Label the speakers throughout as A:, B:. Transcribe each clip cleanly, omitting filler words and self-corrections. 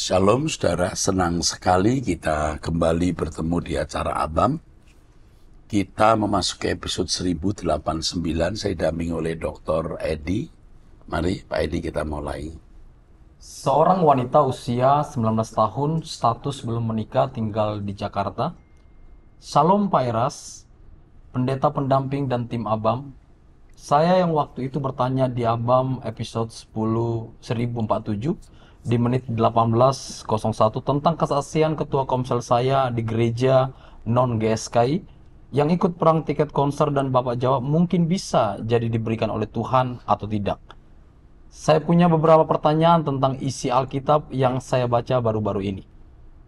A: Shalom saudara, senang sekali kita kembali bertemu di acara Abam. Kita memasuki episode 1089, saya didampingi oleh Dr. Edi. Mari Pak Edi kita mulai.
B: Seorang wanita usia 19 tahun, status belum menikah, tinggal di Jakarta. Shalom Pak Eras, pendeta pendamping dan tim Abam. Saya yang waktu itu bertanya di Abam episode 1047 di menit 18.01 tentang kesaksian ketua komsel saya di gereja non-GSKI yang ikut perang tiket konser, dan Bapak jawab mungkin bisa jadi diberikan oleh Tuhan atau tidak. Saya punya beberapa pertanyaan tentang isi Alkitab yang saya baca baru-baru ini.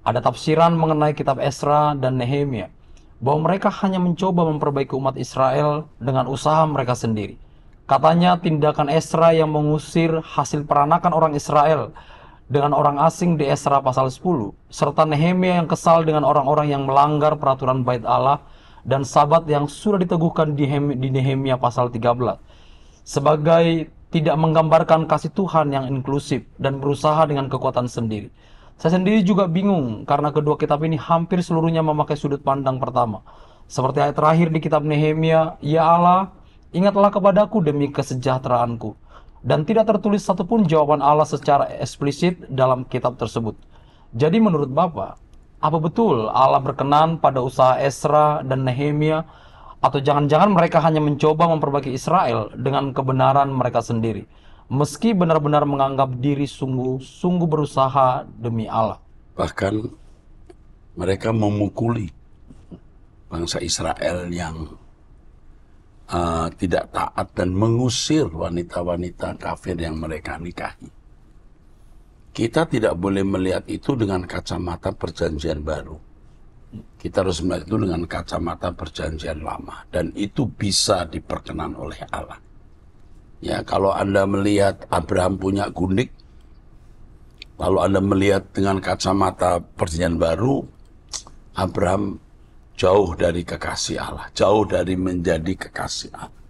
B: Ada tafsiran mengenai kitab Esra dan Nehemia, bahwa mereka hanya mencoba memperbaiki umat Israel dengan usaha mereka sendiri. Katanya tindakan Esra yang mengusir hasil peranakan orang Israel dengan orang asing di Esra pasal 10, serta Nehemia yang kesal dengan orang-orang yang melanggar peraturan bait Allah dan sabat yang sudah diteguhkan di Nehemia pasal 13, sebagai tidak menggambarkan kasih Tuhan yang inklusif dan berusaha dengan kekuatan sendiri. Saya sendiri juga bingung karena kedua kitab ini hampir seluruhnya memakai sudut pandang pertama. Seperti ayat terakhir di kitab Nehemia, "Ya Allah, ingatlah kepadaku demi kesejahteraanku." Dan tidak tertulis satupun jawaban Allah secara eksplisit dalam kitab tersebut. Jadi menurut Bapak, apa betul Allah berkenan pada usaha Esra dan Nehemia? Atau jangan-jangan mereka hanya mencoba memperbaiki Israel dengan kebenaran mereka sendiri, meski benar-benar menganggap diri sungguh-sungguh berusaha demi Allah?
A: Bahkan mereka memukuli bangsa Israel yang tidak taat dan mengusir wanita-wanita kafir yang mereka nikahi. Kita tidak boleh melihat itu dengan kacamata perjanjian baru. Kita harus melihat itu dengan kacamata perjanjian lama, dan itu bisa diperkenan oleh Allah. Ya, kalau Anda melihat Abraham punya gundik, lalu Anda melihat dengan kacamata perjanjian baru, Abraham jauh dari kekasih Allah, jauh dari menjadi kekasih Allah.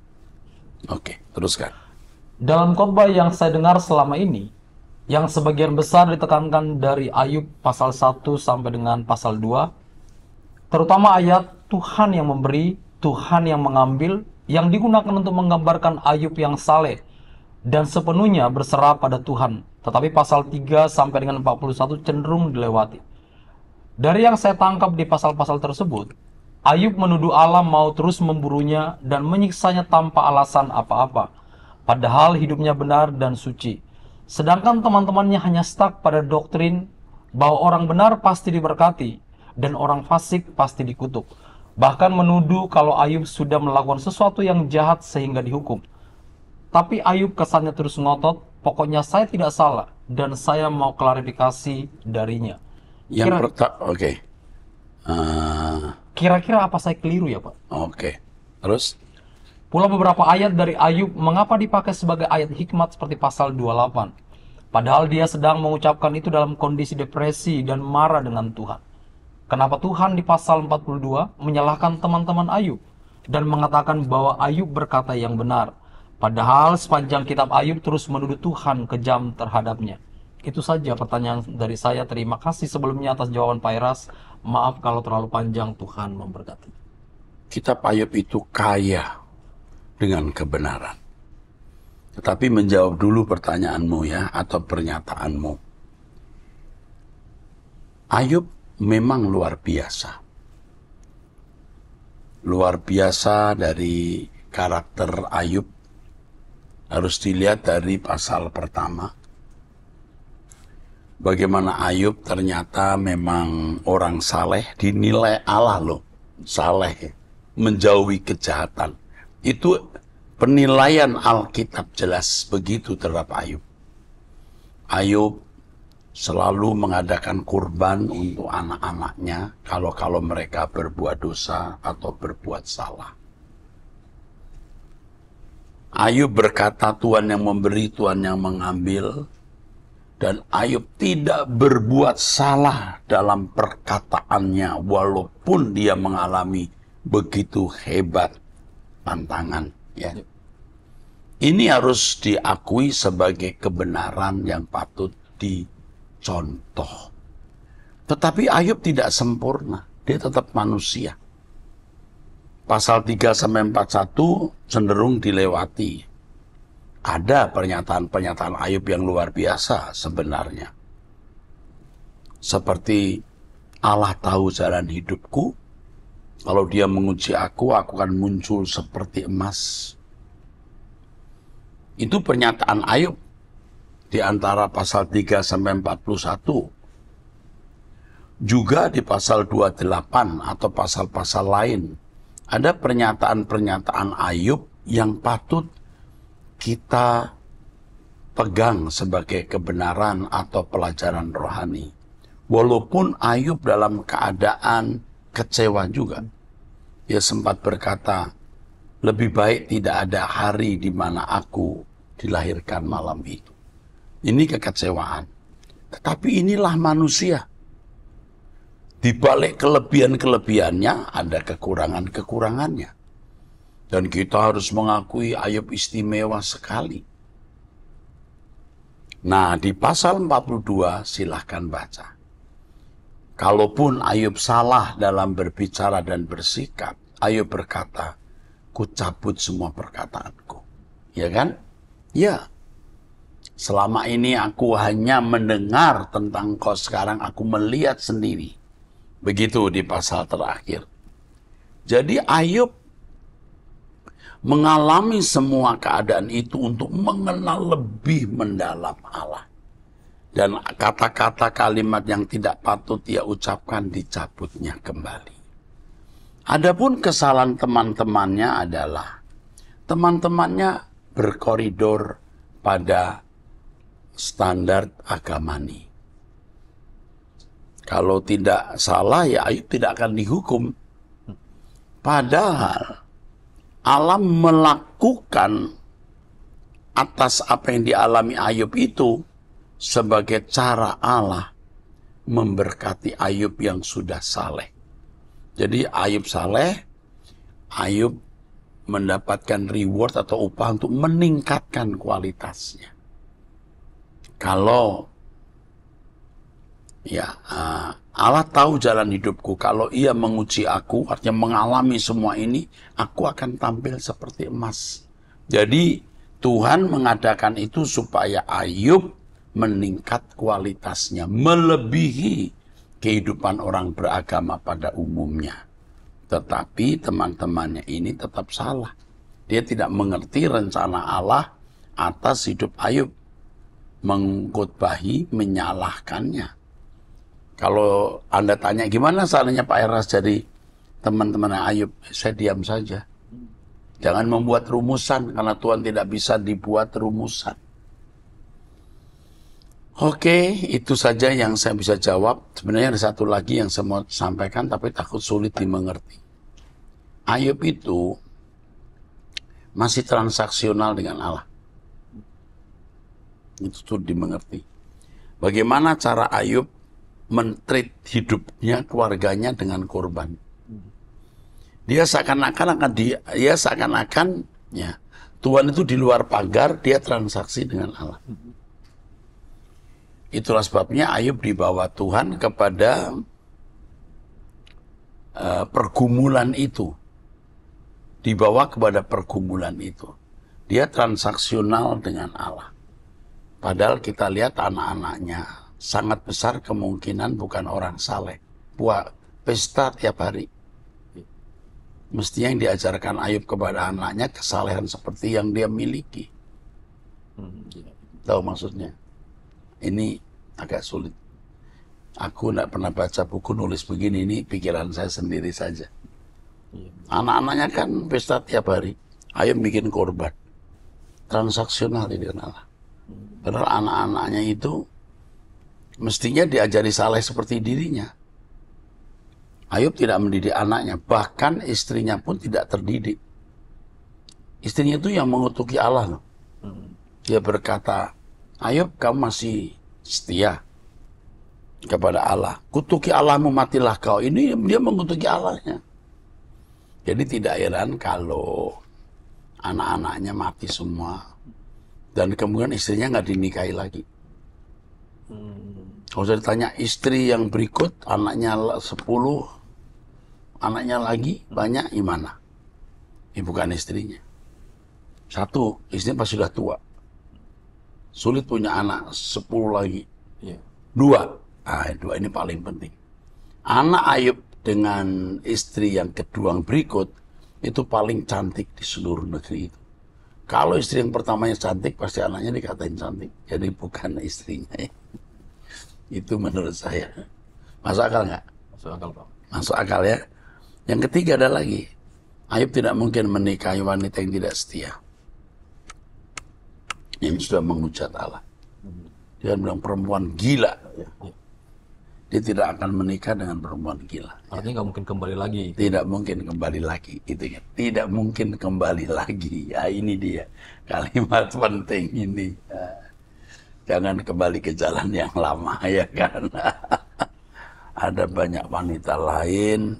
A: Oke, teruskan.
B: Dalam khotbah yang saya dengar selama ini, yang sebagian besar ditekankan dari Ayub pasal 1 sampai dengan pasal 2, terutama ayat Tuhan yang memberi, Tuhan yang mengambil, yang digunakan untuk menggambarkan Ayub yang saleh dan sepenuhnya berserah pada Tuhan. Tetapi pasal 3 sampai dengan 41 cenderung dilewati. Dari yang saya tangkap di pasal-pasal tersebut, Ayub menuduh Allah mau terus memburunya dan menyiksanya tanpa alasan apa-apa, padahal hidupnya benar dan suci. Sedangkan teman-temannya hanya stuck pada doktrin bahwa orang benar pasti diberkati dan orang fasik pasti dikutuk. Bahkan menuduh kalau Ayub sudah melakukan sesuatu yang jahat sehingga dihukum. Tapi Ayub kesannya terus ngotot, pokoknya saya tidak salah dan saya mau klarifikasi darinya.
A: Yang pertama, oke.
B: Kira-kira apa saya keliru ya Pak?
A: Oke. Terus?
B: Pula beberapa ayat dari Ayub mengapa dipakai sebagai ayat hikmat seperti pasal 28. Padahal dia sedang mengucapkan itu dalam kondisi depresi dan marah dengan Tuhan. Kenapa Tuhan di pasal 42 menyalahkan teman-teman Ayub dan mengatakan bahwa Ayub berkata yang benar? Padahal sepanjang kitab Ayub terus menuduh Tuhan kejam terhadapnya. Itu saja pertanyaan dari saya. Terima kasih sebelumnya atas jawaban Pak Eras. Maaf kalau terlalu panjang, Tuhan memberkati.
A: Kitab Ayub itu kaya dengan kebenaran. Tetapi menjawab dulu pertanyaanmu ya, atau pernyataanmu. Ayub memang luar biasa. Luar biasa dari karakter Ayub. Harus dilihat dari pasal pertama. Bagaimana Ayub ternyata memang orang saleh, dinilai Allah loh, saleh, menjauhi kejahatan. Itu penilaian Alkitab jelas begitu terhadap Ayub. Ayub selalu mengadakan kurban untuk anak-anaknya kalau mereka berbuat dosa atau berbuat salah. Ayub berkata Tuhan yang memberi, Tuhan yang mengambil. Dan Ayub tidak berbuat salah dalam perkataannya walaupun dia mengalami begitu hebat tantangan. Ya. Ini harus diakui sebagai kebenaran yang patut contoh. Tetapi Ayub tidak sempurna, dia tetap manusia. Pasal 3-41 cenderung dilewati. Ada pernyataan-pernyataan Ayub yang luar biasa sebenarnya. Seperti Allah tahu jalan hidupku, kalau dia menguji aku akan muncul seperti emas. Itu pernyataan Ayub di antara pasal 3-41. Juga di pasal 28 atau pasal-pasal lain, ada pernyataan-pernyataan Ayub yang patut kita pegang sebagai kebenaran atau pelajaran rohani. Walaupun Ayub dalam keadaan kecewa juga. Dia sempat berkata, lebih baik tidak ada hari di mana aku dilahirkan malam itu. Ini kekecewaan. Tetapi inilah manusia. Di balik kelebihan-kelebihannya ada kekurangan-kekurangannya. Dan kita harus mengakui Ayub istimewa sekali. Nah, di pasal 42 silahkan baca. Kalaupun Ayub salah dalam berbicara dan bersikap, Ayub berkata, ku cabut semua perkataanku. Ya kan? Ya. Selama ini aku hanya mendengar tentang kau, sekarang aku melihat sendiri. Begitu di pasal terakhir. Jadi Ayub mengalami semua keadaan itu untuk mengenal lebih mendalam Allah. Dan kata-kata kalimat yang tidak patut ia ucapkan dicabutnya kembali. Adapun kesalahan teman-temannya adalah teman-temannya berkoridor pada standar agamani. Kalau tidak salah ya Ayub tidak akan dihukum. Padahal Allah melakukan atas apa yang dialami Ayub itu sebagai cara Allah memberkati Ayub yang sudah saleh. Jadi Ayub saleh, Ayub mendapatkan reward atau upah untuk meningkatkan kualitasnya. Kalau ya, Allah tahu jalan hidupku. Kalau ia menguji aku, artinya mengalami semua ini, aku akan tampil seperti emas. Jadi Tuhan mengadakan itu supaya Ayub meningkat kualitasnya, melebihi kehidupan orang beragama pada umumnya. Tetapi teman-temannya ini tetap salah. Dia tidak mengerti rencana Allah atas hidup Ayub. Mengkhotbahi, menyalahkannya. Kalau Anda tanya gimana salahnya Pak Eras jadi teman-teman Ayub, saya diam saja. Jangan membuat rumusan, karena Tuhan tidak bisa dibuat rumusan. Oke, itu saja yang saya bisa jawab. Sebenarnya ada satu lagi yang saya mau sampaikan, tapi takut sulit dimengerti. Ayub itu masih transaksional dengan Allah. Itu tuh dimengerti. Bagaimana cara Ayub men-treat hidupnya, keluarganya dengan korban. Dia seakan-akan ya, Tuhan itu di luar pagar, dia transaksi dengan Allah. Itulah sebabnya Ayub dibawa Tuhan kepada pergumulan itu. Dibawa kepada pergumulan itu. Dia transaksional dengan Allah. Padahal kita lihat anak-anaknya sangat besar kemungkinan bukan orang saleh. Buat pesta tiap hari. Mestinya yang diajarkan Ayub kepada anaknya kesalehan seperti yang dia miliki. Tahu maksudnya? Ini agak sulit. Aku tidak pernah baca buku nulis begini, ini pikiran saya sendiri saja. Anak-anaknya kan pesta tiap hari. Ayub bikin korban. Transaksional dengan Allah. Padahal anak-anaknya itu mestinya diajari saleh seperti dirinya. Ayub tidak mendidik anaknya, bahkan istrinya pun tidak terdidik. Istrinya itu yang mengutuki Allah loh. Dia berkata, Ayub kamu masih setia kepada Allah. Kutuki Allahmu matilah kau. Ini dia mengutuki Allahnya. Jadi tidak heran kalau anak-anaknya mati semua. Dan kemudian istrinya nggak dinikahi lagi. Kalau saya ditanya istri yang berikut, anaknya 10, anaknya lagi banyak, gimana? Bukan istrinya. Satu, istrinya pasti sudah tua. Sulit punya anak 10 lagi.
B: Iya.
A: Dua, dua ini paling penting. Anak Ayub dengan istri yang kedua yang berikut, itu paling cantik di seluruh negeri itu. Kalau istri yang pertamanya cantik, pasti anaknya dikatain cantik. Jadi bukan istrinya. Itu menurut saya. Masuk akal nggak?
B: Masuk akal, Pak.
A: Masuk akal ya. Yang ketiga ada lagi. Ayub tidak mungkin menikahi wanita yang tidak setia. Yang sudah menghujat Allah. Dia bilang perempuan gila. Dia tidak akan menikah dengan perempuan gila.
B: Artinya nggak mungkin kembali lagi.
A: Tidak mungkin kembali lagi. Itu ya. Tidak mungkin kembali lagi. Ya, ini dia. Kalimat penting ini. Jangan kembali ke jalan yang lama, ya kan. Ada banyak wanita lain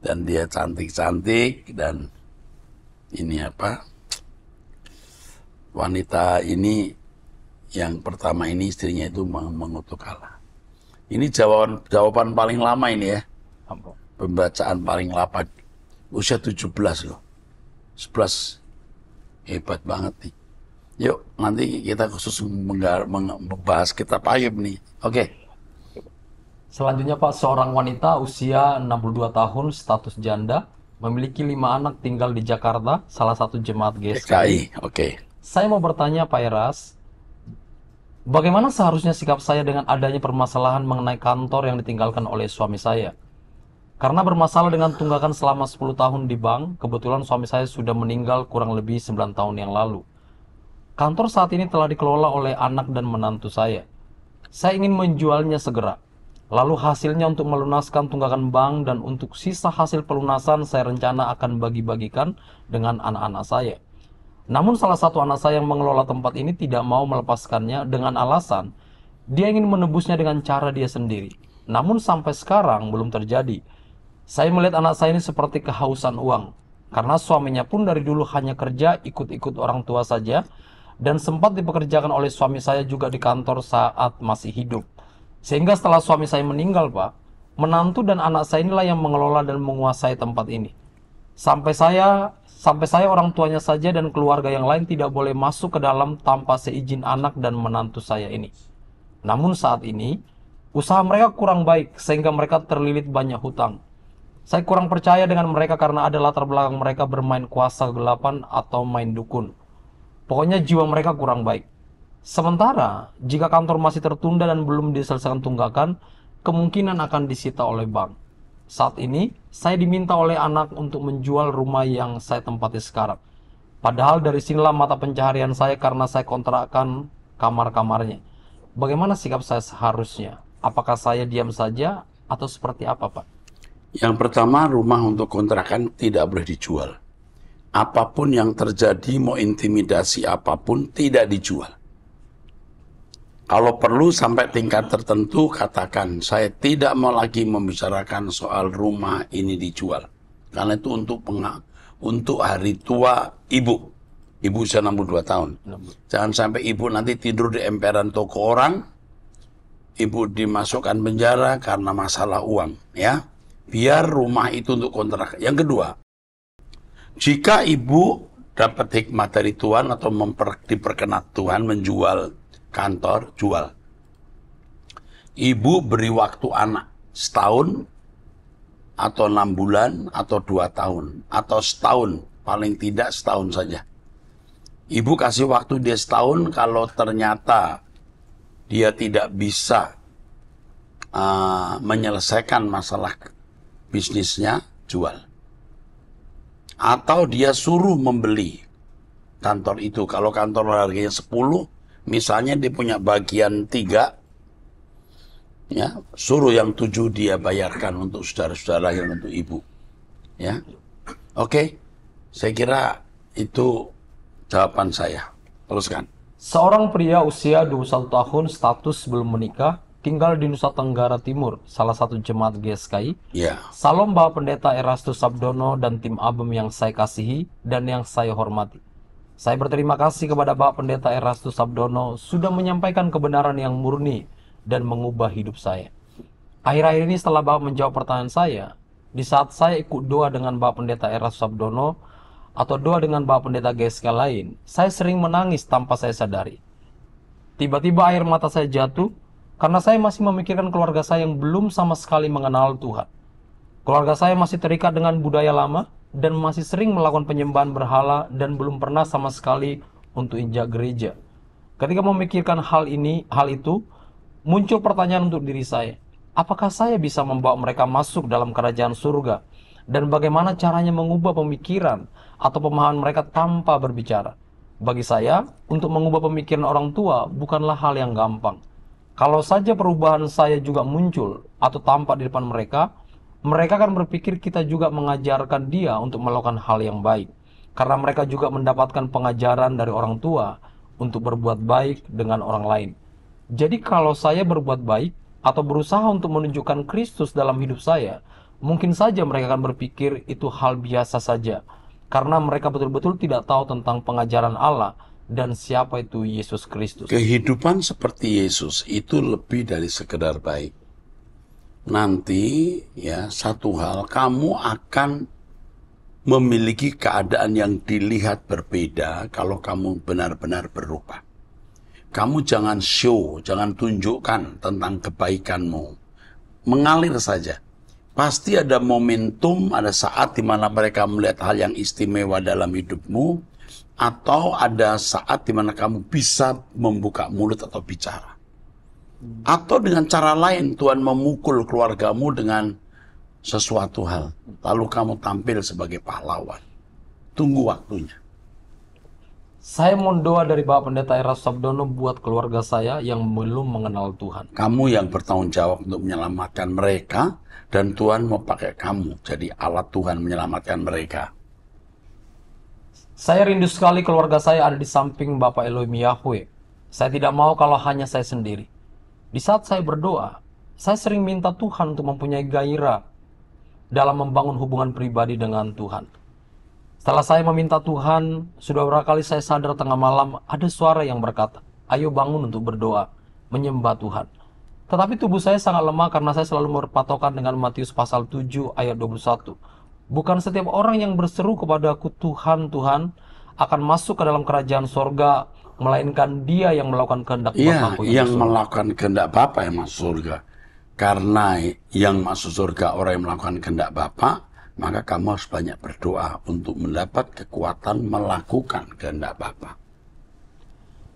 A: dan dia cantik-cantik dan ini apa? Wanita ini yang pertama ini istrinya itu mengutuk Allah. Ini jawaban paling lama ini ya. Pembacaan paling lama. Usia 17 loh. 11. Hebat banget nih. Yuk, nanti kita khusus membahas kitab Ayub nih. Oke.
B: Selanjutnya Pak, seorang wanita usia 62 tahun, status janda, memiliki 5 anak tinggal di Jakarta, salah satu jemaat GSKI.
A: Oke.
B: Saya mau bertanya Pak Eras, bagaimana seharusnya sikap saya dengan adanya permasalahan mengenai kantor yang ditinggalkan oleh suami saya? Karena bermasalah dengan tunggakan selama 10 tahun di bank, kebetulan suami saya sudah meninggal kurang lebih 9 tahun yang lalu. Kantor saat ini telah dikelola oleh anak dan menantu saya. Saya ingin menjualnya segera. Lalu hasilnya untuk melunaskan tunggakan bank dan untuk sisa hasil pelunasan saya rencana akan bagi-bagikan dengan anak-anak saya. Namun salah satu anak saya yang mengelola tempat ini tidak mau melepaskannya dengan alasan dia ingin menebusnya dengan cara dia sendiri. Namun sampai sekarang belum terjadi. Saya melihat anak saya ini seperti kehausan uang. Karena suaminya pun dari dulu hanya kerja ikut-ikut orang tua saja. Dan sempat dipekerjakan oleh suami saya juga di kantor saat masih hidup. Sehingga setelah suami saya meninggal, Pak, menantu dan anak saya inilah yang mengelola dan menguasai tempat ini. Sampai saya orang tuanya saja dan keluarga yang lain tidak boleh masuk ke dalam tanpa seizin anak dan menantu saya ini. Namun saat ini, usaha mereka kurang baik sehingga mereka terlilit banyak hutang. Saya kurang percaya dengan mereka karena ada latar belakang mereka bermain kuasa kegelapan atau main dukun. Pokoknya jiwa mereka kurang baik. Sementara, jika kantor masih tertunda dan belum diselesaikan tunggakan, kemungkinan akan disita oleh bank. Saat ini, saya diminta oleh anak untuk menjual rumah yang saya tempati sekarang. Padahal dari sinilah mata pencaharian saya karena saya kontrakkan kamar-kamarnya. Bagaimana sikap saya seharusnya? Apakah saya diam saja atau seperti apa, Pak?
A: Yang pertama, rumah untuk kontrakan tidak boleh dijual. Apapun yang terjadi, mau intimidasi apapun, tidak dijual. Kalau perlu sampai tingkat tertentu, katakan, saya tidak mau lagi membicarakan soal rumah ini dijual. Karena itu untuk hari tua ibu. Ibu usia 62 tahun. Jangan sampai ibu nanti tidur di emperan toko orang, ibu dimasukkan penjara karena masalah uang. Ya, biar rumah itu untuk kontrak. Yang kedua, jika ibu dapat hikmat dari Tuhan atau diperkenan Tuhan menjual kantor, jual. Ibu beri waktu anak setahun, atau 6 bulan, atau 2 tahun, atau setahun, paling tidak setahun saja. Ibu kasih waktu dia setahun, kalau ternyata dia tidak bisa menyelesaikan masalah bisnisnya, jual. Atau dia suruh membeli kantor itu. Kalau kantor harganya 10, misalnya dia punya bagian 3, ya, suruh yang 7 dia bayarkan untuk saudara-saudara yang untuk ibu. Ya, oke. Saya kira itu jawaban saya. Teruskan.
B: Seorang pria usia 21 tahun, status belum menikah, tinggal di Nusa Tenggara Timur, salah satu jemaat GSKI.
A: Ya.
B: Salam Bapak Pendeta Erastus Sabdono dan tim ABEM yang saya kasihi dan yang saya hormati. Saya berterima kasih kepada Bapak Pendeta Erastus Sabdono sudah menyampaikan kebenaran yang murni dan mengubah hidup saya. Akhir-akhir ini setelah Bapak menjawab pertanyaan saya, di saat saya ikut doa dengan Bapak Pendeta Eras Sabdono atau doa dengan Bapak Pendeta GSK lain, saya sering menangis tanpa saya sadari. Tiba-tiba air mata saya jatuh karena saya masih memikirkan keluarga saya yang belum sama sekali mengenal Tuhan. Keluarga saya masih terikat dengan budaya lama dan masih sering melakukan penyembahan berhala dan belum pernah sama sekali untuk injak gereja. Ketika memikirkan hal itu, muncul pertanyaan untuk diri saya. Apakah saya bisa membawa mereka masuk dalam kerajaan surga? Dan bagaimana caranya mengubah pemikiran atau pemahaman mereka tanpa berbicara? Bagi saya, untuk mengubah pemikiran orang tua bukanlah hal yang gampang. Kalau saja perubahan saya juga muncul atau tampak di depan mereka akan berpikir kita juga mengajarkan dia untuk melakukan hal yang baik. Karena mereka juga mendapatkan pengajaran dari orang tua untuk berbuat baik dengan orang lain. Jadi kalau saya berbuat baik atau berusaha untuk menunjukkan Kristus dalam hidup saya, mungkin saja mereka akan berpikir itu hal biasa saja. Karena mereka betul-betul tidak tahu tentang pengajaran Allah dan siapa itu Yesus Kristus.
A: Kehidupan seperti Yesus itu lebih dari sekedar baik. Nanti ya satu hal, kamu akan memiliki keadaan yang dilihat berbeda kalau kamu benar-benar berubah. Kamu jangan show, jangan tunjukkan tentang kebaikanmu. Mengalir saja. Pasti ada momentum, ada saat di mana mereka melihat hal yang istimewa dalam hidupmu, atau ada saat di mana kamu bisa membuka mulut atau bicara. Atau dengan cara lain Tuhan memukul keluargamu dengan sesuatu hal. Lalu kamu tampil sebagai pahlawan. Tunggu waktunya.
B: Saya mohon doa dari Bapak Pendeta Eras Sabdono buat keluarga saya yang belum mengenal Tuhan.
A: Kamu yang bertanggung jawab untuk menyelamatkan mereka, dan Tuhan mau pakai kamu jadi alat Tuhan menyelamatkan mereka.
B: Saya rindu sekali keluarga saya ada di samping Bapak Elohim Yahweh. Saya tidak mau kalau hanya saya sendiri. Di saat saya berdoa, saya sering minta Tuhan untuk mempunyai gairah dalam membangun hubungan pribadi dengan Tuhan. Setelah saya meminta Tuhan, sudah beberapa kali saya sadar tengah malam ada suara yang berkata, ayo bangun untuk berdoa, menyembah Tuhan. Tetapi tubuh saya sangat lemah karena saya selalu berpatokan dengan Matius pasal 7 ayat 21. Bukan setiap orang yang berseru kepadaku Tuhan, Tuhan, akan masuk ke dalam kerajaan sorga, melainkan dia yang melakukan kehendak Bapa-Ku
A: yang melakukan kehendak Bapa yang masuk surga. Karena yang masuk surga orang yang melakukan kehendak Bapa, maka kamu harus banyak berdoa untuk mendapat kekuatan melakukan kehendak Bapa.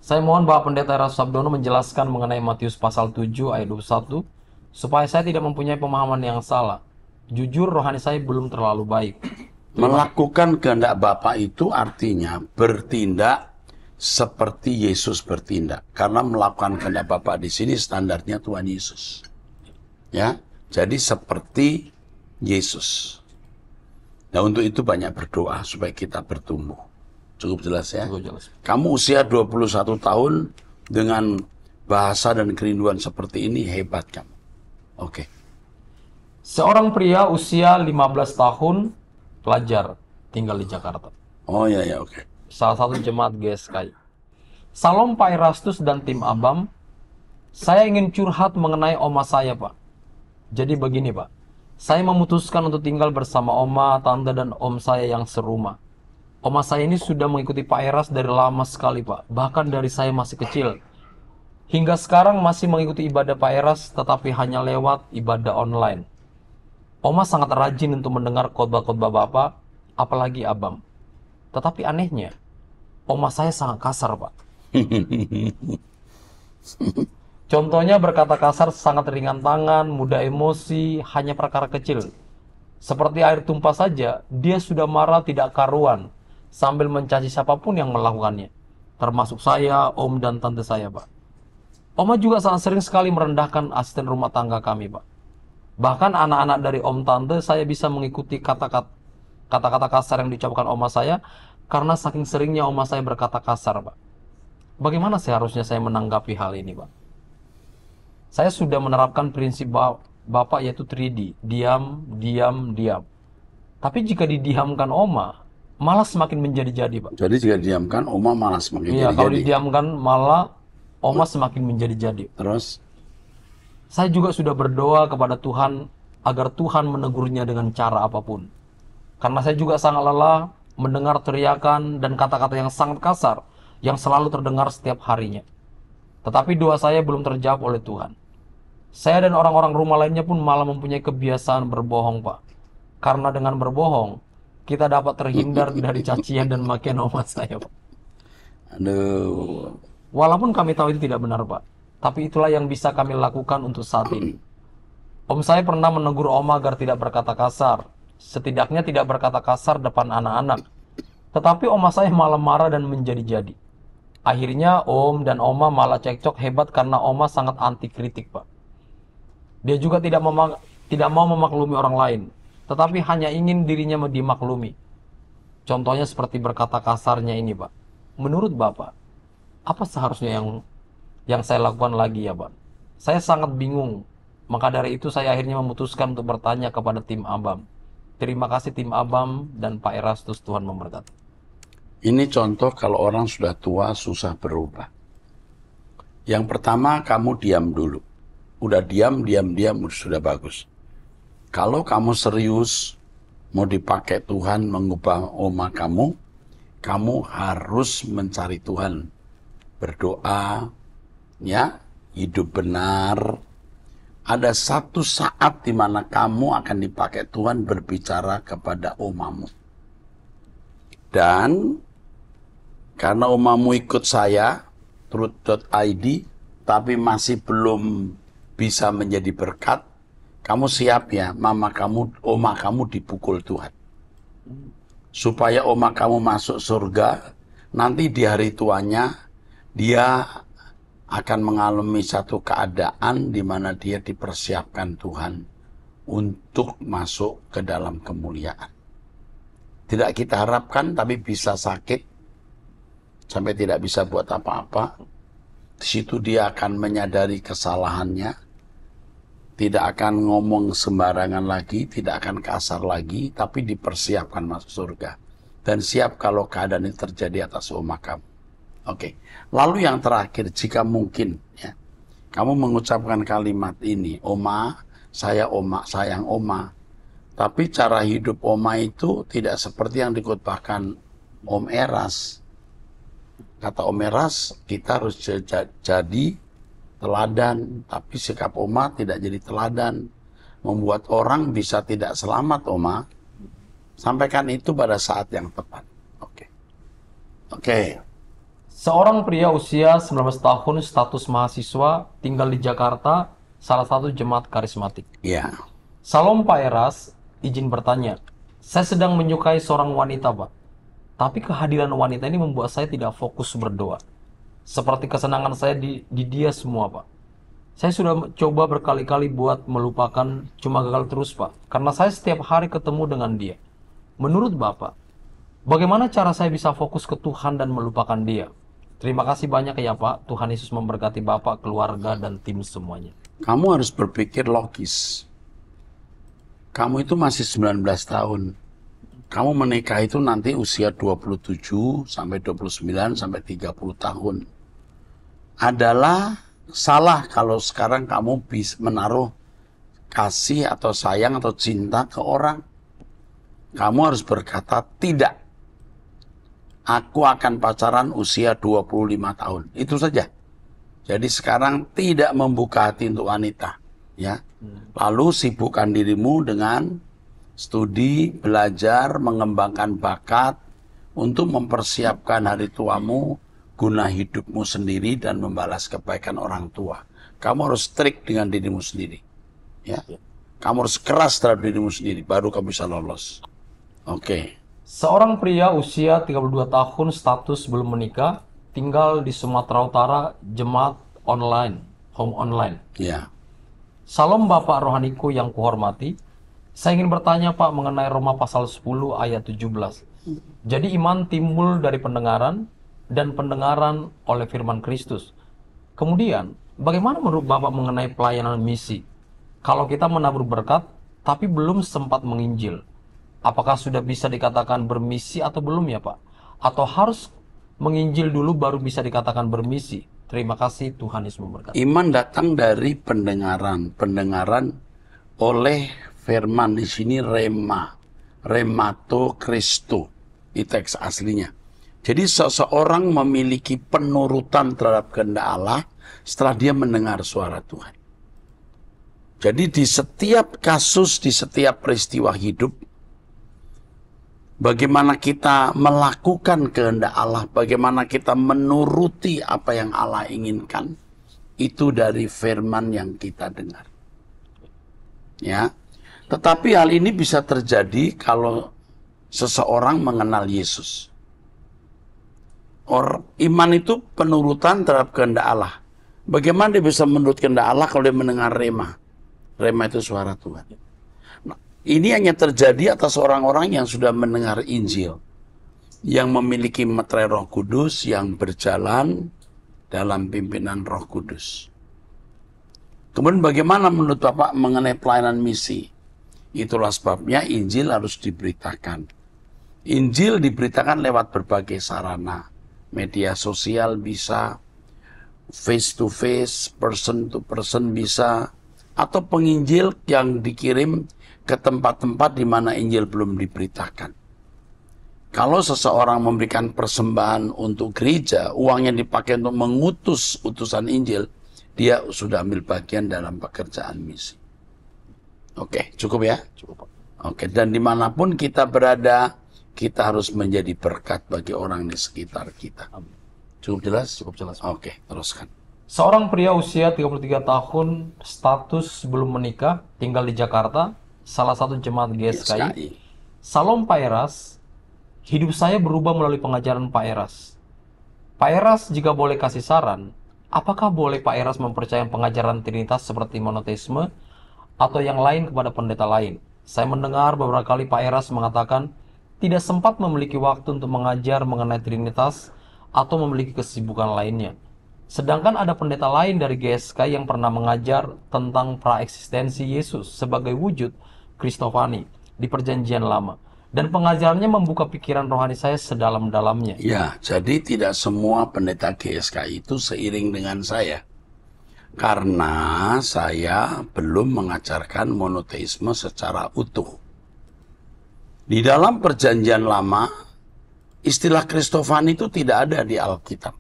B: Saya mohon Bapak Pendeta Eras Sabdono menjelaskan mengenai Matius pasal 7 ayat 21, supaya saya tidak mempunyai pemahaman yang salah. Jujur rohani saya belum terlalu baik.
A: Melakukan kehendak Bapa itu artinya bertindak seperti Yesus bertindak. Karena melakukan kehendak Bapa di sini standarnya Tuhan Yesus. Ya, jadi seperti Yesus. Nah, untuk itu banyak berdoa supaya kita bertumbuh. Cukup jelas ya?
B: Cukup jelas.
A: Kamu usia 21 tahun dengan bahasa dan kerinduan seperti ini, hebat kamu. Oke.
B: Seorang pria usia 15 tahun, pelajar, tinggal di Jakarta.
A: Oh ya, oke.
B: Salah satu jemaat GSK. Salam Pak Erastus dan tim Abam. Saya ingin curhat mengenai oma saya, Pak. Jadi begini, Pak. Saya memutuskan untuk tinggal bersama oma, tante, dan om saya yang serumah. Oma saya ini sudah mengikuti Pak Eras dari lama sekali, Pak. Bahkan dari saya masih kecil. Hingga sekarang masih mengikuti ibadah Pak Eras, tetapi hanya lewat ibadah online. Oma sangat rajin untuk mendengar khotbah-khotbah Bapak, apalagi Abam. Tetapi anehnya, oma saya sangat kasar, Pak. Contohnya berkata kasar sangat ringan tangan, mudah emosi, hanya perkara kecil. Seperti air tumpah saja, dia sudah marah tidak karuan, sambil mencaci siapapun yang melakukannya. Termasuk saya, om dan tante saya, Pak. Oma juga sangat sering sekali merendahkan asisten rumah tangga kami, Pak. Bahkan anak-anak dari om tante saya bisa mengikuti kata-kata kasar yang diucapkan oma saya, karena saking seringnya oma saya berkata kasar, Pak. Bagaimana seharusnya saya menanggapi hal ini, Pak? Saya sudah menerapkan prinsip Bapak yaitu 3D, diam, diam, diam. Tapi jika didiamkan oma, malah semakin menjadi-jadi, Pak.
A: Jadi jika didiamkan, oma malah semakin
B: Iya,
A: jadi-jadi.
B: kalau didiamkan malah oma semakin menjadi-jadi.
A: Terus?
B: Saya juga sudah berdoa kepada Tuhan agar Tuhan menegurnya dengan cara apapun. Karena saya juga sangat lelah mendengar teriakan dan kata-kata yang sangat kasar yang selalu terdengar setiap harinya. Tetapi doa saya belum terjawab oleh Tuhan. Saya dan orang-orang rumah lainnya pun malah mempunyai kebiasaan berbohong, Pak. Karena dengan berbohong, kita dapat terhindar dari cacian dan makian oma saya, Pak.
A: Aduh.
B: Walaupun kami tahu itu tidak benar, Pak. Tapi itulah yang bisa kami lakukan untuk saat ini. Om saya pernah menegur Oma agar tidak berkata kasar. Setidaknya tidak berkata kasar depan anak-anak. Tetapi Oma saya malah marah dan menjadi-jadi. Akhirnya Om dan Oma malah cekcok hebat karena Oma sangat anti kritik, Pak. Dia juga tidak mau memaklumi orang lain, tetapi hanya ingin dirinya dimaklumi. Contohnya seperti berkata kasarnya ini, Pak. Menurut Bapak, apa seharusnya yang saya lakukan lagi ya, Pak? Saya sangat bingung. Maka dari itu saya akhirnya memutuskan untuk bertanya kepada tim ABAM. Terima kasih tim ABAM dan Pak Erastus, Tuhan memberkati.
A: Ini contoh kalau orang sudah tua susah berubah. Yang pertama, kamu diam dulu. Udah diam, sudah bagus. Kalau kamu serius mau dipakai Tuhan mengubah oma kamu harus mencari Tuhan. Berdoa, ya, hidup benar. Ada satu saat di mana kamu akan dipakai Tuhan berbicara kepada omamu. Dan karena omamu ikut saya, truth.id, tapi masih belum bisa menjadi berkat, kamu siap ya, oma kamu dipukul Tuhan. Supaya oma kamu masuk surga, nanti di hari tuanya, dia akan mengalami satu keadaan di mana dia dipersiapkan Tuhan untuk masuk ke dalam kemuliaan. Tidak kita harapkan, tapi bisa sakit, sampai tidak bisa buat apa-apa. Di situ dia akan menyadari kesalahannya, tidak akan ngomong sembarangan lagi, tidak akan kasar lagi, tapi dipersiapkan masuk surga. Dan siap kalau keadaan ini terjadi atas oma kamu. Oke, lalu yang terakhir, jika mungkin ya, kamu mengucapkan kalimat ini, oma, saya oma, sayang oma, tapi cara hidup oma itu tidak seperti yang dikutbahkan Om Eras. Kata Om Eras, kita harus jadi teladan, tapi sikap oma tidak jadi teladan, membuat orang bisa tidak selamat. Oma, sampaikan itu pada saat yang tepat. Oke.
B: Seorang pria usia 19 tahun, status mahasiswa, tinggal di Jakarta, salah satu jemaat karismatik.
A: Ya.
B: Salam Pak Eras, izin bertanya. Saya sedang menyukai seorang wanita, Pak. Tapi kehadiran wanita ini membuat saya tidak fokus berdoa. Seperti kesenangan saya di dia semua, Pak. Saya sudah coba berkali-kali buat melupakan, cuma gagal terus, Pak. Karena saya setiap hari ketemu dengan dia. Menurut Bapak, bagaimana cara saya bisa fokus ke Tuhan dan melupakan dia? Terima kasih banyak ya Pak. Tuhan Yesus memberkati Bapak, keluarga, dan tim semuanya.
A: Kamu harus berpikir logis. Kamu itu masih 19 tahun. Kamu menikah itu nanti usia 27 sampai 29 sampai 30 tahun. Adalah salah kalau sekarang kamu bisa menaruh kasih atau sayang atau cinta ke orang. Kamu harus berkata tidak. Aku akan pacaran usia 25 tahun. Itu saja. Jadi sekarang tidak membuka hati untuk wanita. Ya. Lalu sibukkan dirimu dengan studi, belajar, mengembangkan bakat untuk mempersiapkan hari tuamu, guna hidupmu sendiri dan membalas kebaikan orang tua. Kamu harus strict dengan dirimu sendiri. Ya. Kamu harus keras terhadap dirimu sendiri, baru kamu bisa lolos. Oke.
B: Seorang pria usia 32 tahun, status belum menikah, tinggal di Sumatera Utara, jemaat online, home online.
A: Ya.
B: Salam Bapak Rohaniku yang kuhormati. Saya ingin bertanya Pak mengenai Roma pasal 10 ayat 17. Jadi iman timbul dari pendengaran, dan pendengaran oleh firman Kristus. Kemudian, bagaimana menurut Bapak mengenai pelayanan misi? Kalau kita menabur berkat, tapi belum sempat menginjil, apakah sudah bisa dikatakan bermisi atau belum ya Pak? Atau harus menginjil dulu baru bisa dikatakan bermisi? Terima kasih, Tuhan Yesus memberkati.
A: Iman datang dari pendengaran. Pendengaran oleh firman, di sini rema. Remato Kristo. Di teks aslinya. Jadi seseorang memiliki penurutan terhadap kehendak Allah setelah dia mendengar suara Tuhan. Jadi di setiap kasus, di setiap peristiwa hidup, bagaimana kita melakukan kehendak Allah, bagaimana kita menuruti apa yang Allah inginkan, itu dari firman yang kita dengar. Ya. Tetapi hal ini bisa terjadi kalau seseorang mengenal Yesus. Iman itu penurutan terhadap kehendak Allah. Bagaimana dia bisa menurut kehendak Allah kalau dia mendengar rema? Rema itu suara Tuhan. Nah, ini hanya terjadi atas orang-orang yang sudah mendengar Injil, yang memiliki meterai Roh Kudus, yang berjalan dalam pimpinan Roh Kudus. Kemudian bagaimana menurut Bapak mengenai pelayanan misi? Itulah sebabnya Injil harus diberitakan. Injil diberitakan lewat berbagai sarana. Media sosial bisa, face to face, person to person bisa, atau penginjil yang dikirim ke tempat-tempat di mana Injil belum diberitakan. Kalau seseorang memberikan persembahan untuk gereja, uangnya dipakai untuk mengutus utusan Injil, dia sudah ambil bagian dalam pekerjaan misi. Oke, cukup ya? Cukup. Oke, dan dimanapun kita berada, kita harus menjadi berkat bagi orang di sekitar kita. Cukup jelas? Cukup jelas. Oke, teruskan.
B: Seorang pria usia 33 tahun, status belum menikah, tinggal di Jakarta, salah satu jemaat GSKI. Salom Pak Eras, hidup saya berubah melalui pengajaran Pak Eras. Pak Eras, jika boleh kasih saran, apakah boleh Pak Eras mempercayai pengajaran Trinitas seperti monoteisme atau yang lain kepada pendeta lain? Saya mendengar beberapa kali Pak Eras mengatakan tidak sempat memiliki waktu untuk mengajar mengenai Trinitas atau memiliki kesibukan lainnya. Sedangkan ada pendeta lain dari GSK yang pernah mengajar tentang praeksistensi Yesus sebagai wujud Kristofani di Perjanjian Lama. Dan pengajarannya membuka pikiran rohani saya sedalam-dalamnya.
A: Ya, jadi tidak semua pendeta GSK itu seiring dengan saya. Karena saya belum mengajarkan monoteisme secara utuh. Di dalam Perjanjian Lama, istilah Kristofani itu tidak ada di Alkitab.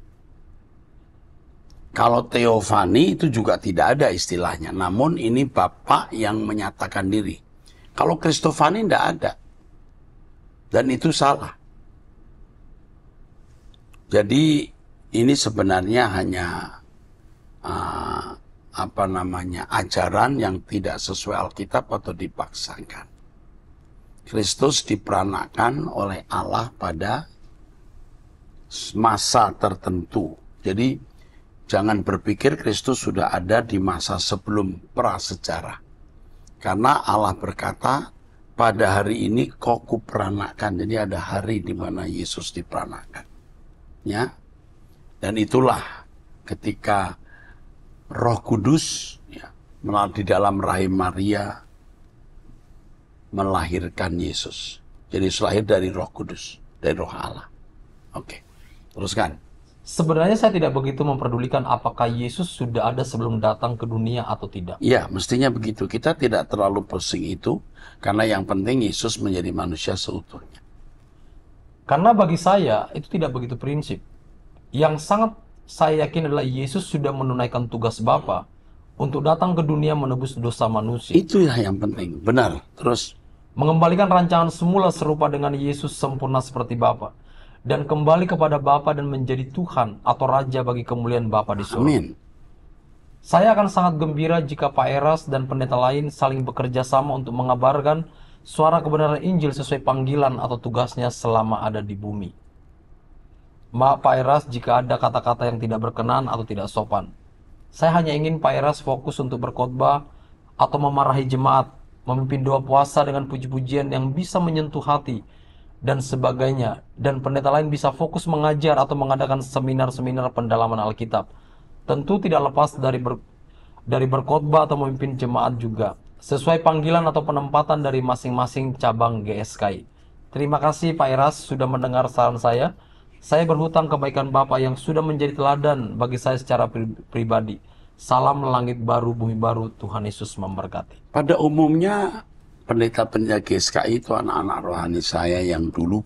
A: Kalau Teofani itu juga tidak ada istilahnya. Namun ini Bapak yang menyatakan diri. Kalau Kristofani tidak ada. Dan itu salah. Jadi ini sebenarnya hanya ajaran yang tidak sesuai Alkitab atau dipaksakan. Kristus diperanakan oleh Allah pada masa tertentu. Jadi jangan berpikir Kristus sudah ada di masa sebelum prasejarah. Karena Allah berkata, pada hari ini kau kuperanakan. Jadi ada hari di mana Yesus diperanakan. Ya. Dan itulah ketika Roh Kudus ya, melalui di dalam rahim Maria melahirkan Yesus. Jadi lahir dari Roh Kudus, dari Roh Allah. Oke, teruskan.
B: Sebenarnya saya tidak begitu memperdulikan apakah Yesus sudah ada sebelum datang ke dunia atau tidak.
A: Ya, mestinya begitu. Kita tidak terlalu pusing itu, karena yang penting Yesus menjadi manusia seutuhnya.
B: Karena bagi saya, itu tidak begitu prinsip. Yang sangat saya yakin adalah Yesus sudah menunaikan tugas Bapa untuk datang ke dunia menebus dosa manusia.
A: Itulah yang penting, benar. Terus
B: mengembalikan rancangan semula serupa dengan Yesus sempurna seperti Bapa, dan kembali kepada Bapa dan menjadi Tuhan atau Raja bagi kemuliaan Bapa di surga.
A: amin.
B: Saya akan sangat gembira jika Pak Eras dan pendeta lain saling bekerja sama untuk mengabarkan suara kebenaran Injil sesuai panggilan atau tugasnya selama ada di bumi. Maaf Pak Eras jika ada kata-kata yang tidak berkenan atau tidak sopan. Saya hanya ingin Pak Eras fokus untuk berkhotbah atau memarahi jemaat, memimpin doa puasa dengan puji-pujian yang bisa menyentuh hati, dan sebagainya. Dan pendeta lain bisa fokus mengajar atau mengadakan seminar-seminar pendalaman Alkitab. Tentu tidak lepas dari berkhotbah atau memimpin jemaat juga, sesuai panggilan atau penempatan dari masing-masing cabang GSKI. Terima kasih Pak Eras sudah mendengar saran saya. Saya berhutang kebaikan Bapak yang sudah menjadi teladan bagi saya secara pribadi. Salam langit baru, bumi baru, Tuhan Yesus memberkati.
A: Pada umumnya pendeta-pendeta GSKI itu anak-anak rohani saya yang dulu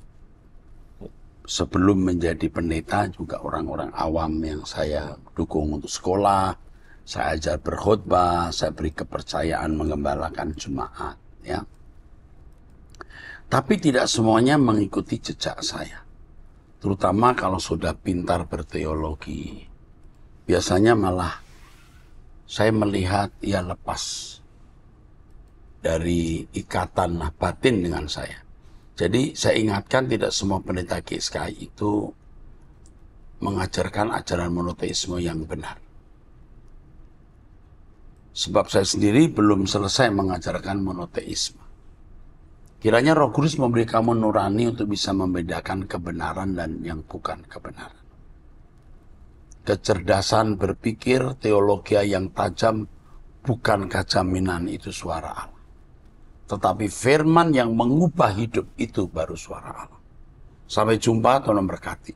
A: sebelum menjadi pendeta juga orang-orang awam yang saya dukung untuk sekolah, saya ajar berkhotbah, saya beri kepercayaan menggembalakan jemaat, ya. Tapi tidak semuanya mengikuti jejak saya. Terutama kalau sudah pintar berteologi. Biasanya malah saya melihat ia lepas dari ikatan batin dengan saya. Jadi saya ingatkan tidak semua pendeta GSKI itu mengajarkan ajaran monoteisme yang benar. Sebab saya sendiri belum selesai mengajarkan monoteisme. Kiranya Roh Kudus memberi kamu nurani untuk bisa membedakan kebenaran dan yang bukan kebenaran. Kecerdasan berpikir, teologi yang tajam, bukankah jaminan itu suara Allah. Tetapi firman yang mengubah hidup itu baru suara Allah. Sampai jumpa, Tuhan memberkati.